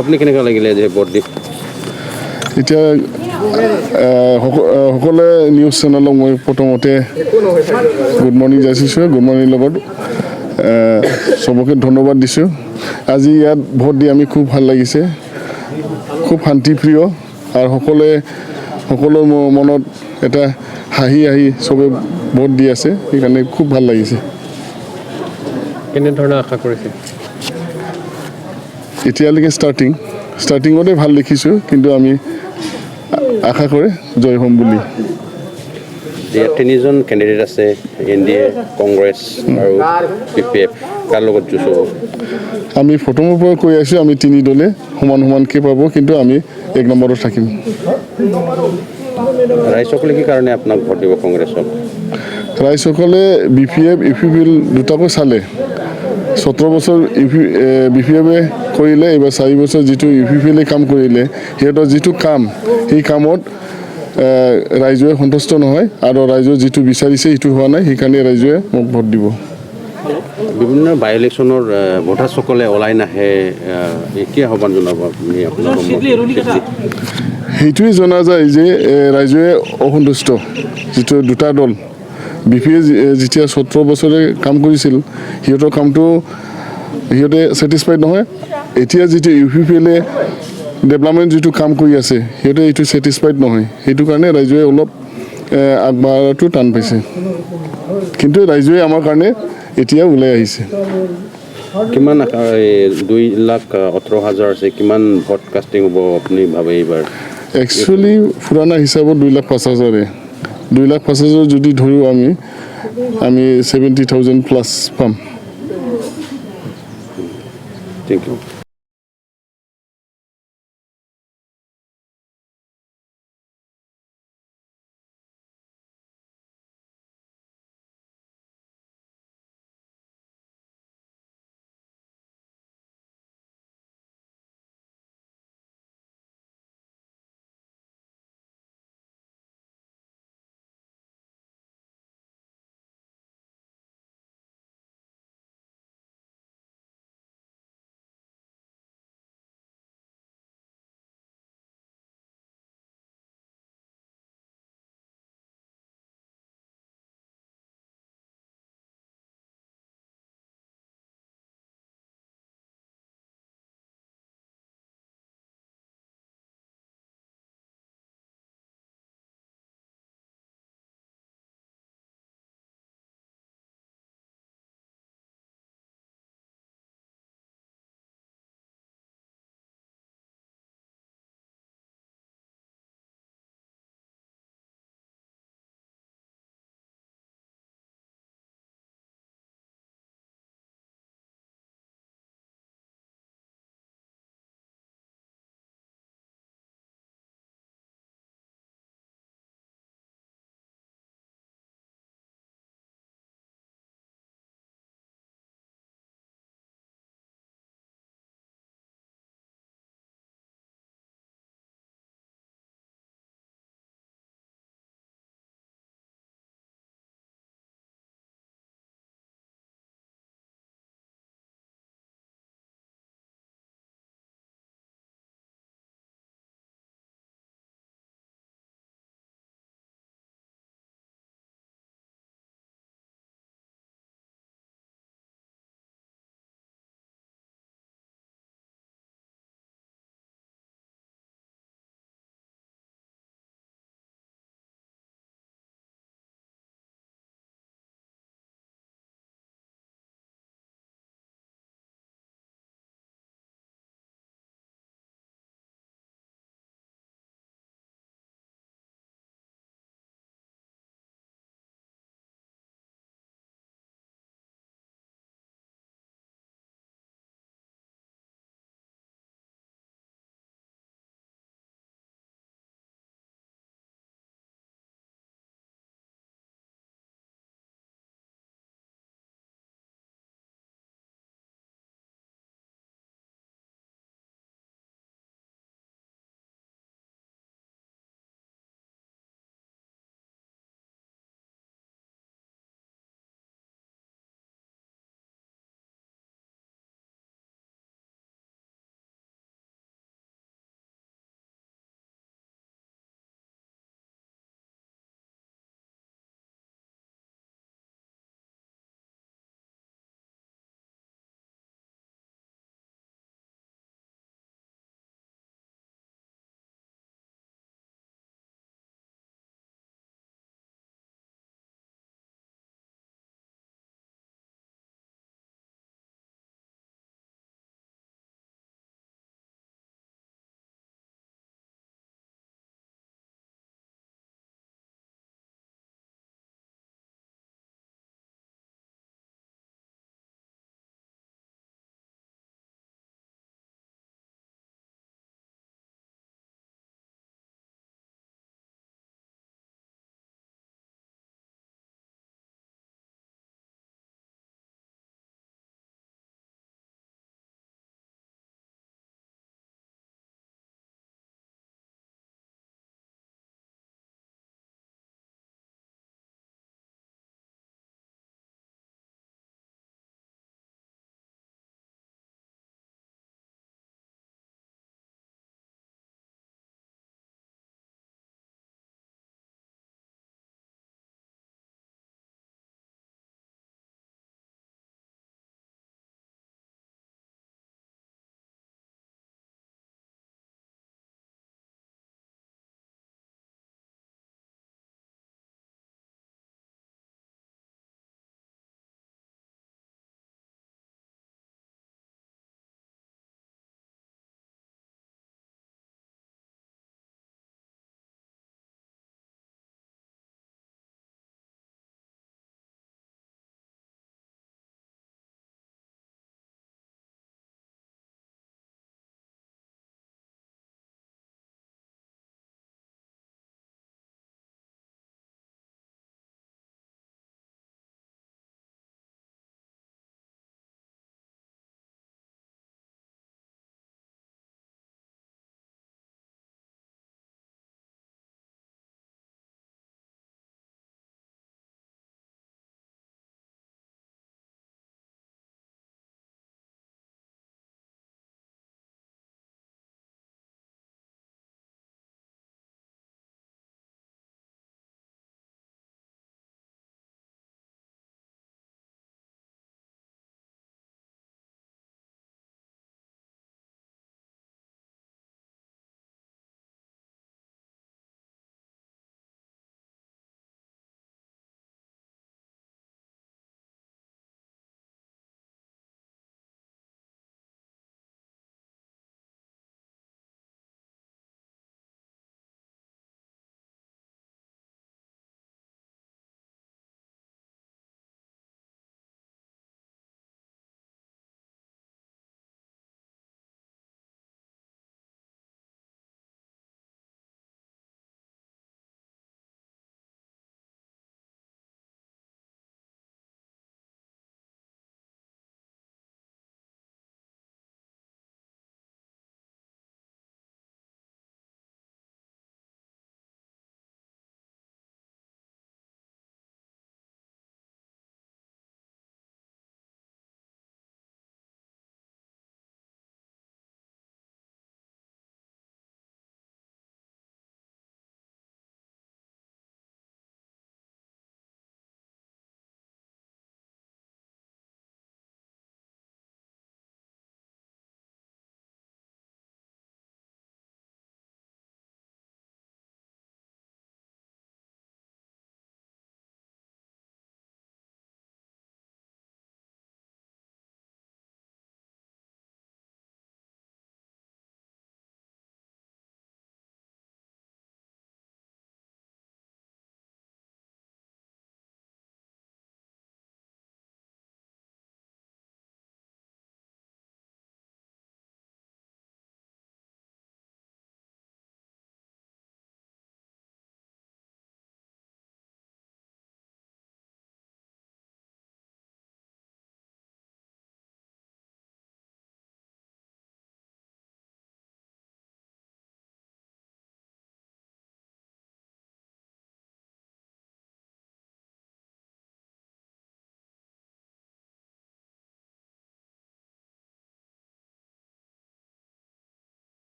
আপুনি কেনেকুৱা লাগিলে যে ভোট দি এতিয়া সকলোৱে নিউজ চেনেলক মই প্ৰথমতে গুড মৰ্ণিং যাচিছোঁ গুড মৰ্ণিং লগত চবকে ধন্যবাদ দিছোঁ আজি ইয়াত ভোট দি আমি খুব ভাল লাগিছে খুব শান্তিপ্ৰিয় আৰু সকলোৰ মনত এটা হাঁহি চবে ভোট দি আছে সেইকাৰণে খুব ভাল লাগিছে কেনেধৰণৰ আশা কৰিছে এতিয়ালৈকে ষ্টাৰ্টিঙতে ভাল দেখিছোঁ কিন্তু আমি আশা কৰে জয় হ'ম বুলি তিনিজন কেণ্ডিডেট আছে NDA কংগ্ৰেছ আৰু PPF কাৰ লগত যুঁজ হ'ব আমি প্ৰথমৰ পৰা কৈ আছোঁ আমি তিনি দলে সমানকৈ পাব কিন্তু আমি 1 নম্বৰত থাকিম ৰাইজসকলে কি কাৰণে আপোনাক ভোট দিব কংগ্ৰেছক ৰাইজসকলে BPF UPPL দুটাকৈ চালে 17 বছৰ BPF-এ কৰিলে এইবাৰ 4 বছৰ যিটো UPPL-এ কাম কৰিলে সিহঁতৰ যিটো কাম সেই কামত ৰাইজে সন্তুষ্ট নহয় আৰু ৰাইজে যিটো বিচাৰিছে সেইটো হোৱা নাই সেইকাৰণে ৰাইজে মোক ভোট দিব বিভিন্ন বাই ইলেকশ্যনৰ ভোটাৰসকলে ওলাই নাহে এতিয়া আহ্বান জনাব আপুনি আপোনাৰ সেইটোৱে জনা যায় যে ৰাইজে অসন্তুষ্ট যিটো দুটা দল BPF যেতিয়া 17 বছৰে কাম কৰিছিল সিহঁতৰ কামটো সিহঁতে ছেটিছফাইড নহয় এতিয়া যিটো UPPL-এ ডেভেলপমেণ্ট যিটো কাম কৰি আছে সিহঁতে এইটো ছেটিছফাইড নহয় সেইটো কাৰণে ৰাইজে অলপ আগবঢ়াটো টান পাইছে কিন্তু ৰাইজে আমাৰ কাৰণে এতিয়া ওলাই আহিছে কিমান 2,18,000 আছে কিমান ভোট কাষ্টিং হ'ব আপুনি ভাবে এইবাৰ একচুৱেলি পুৰণা হিচাপত 2,05,000 2,05,000 যদি ধৰোঁ আমি 70,000 প্লাছ পাম থেংক ইউ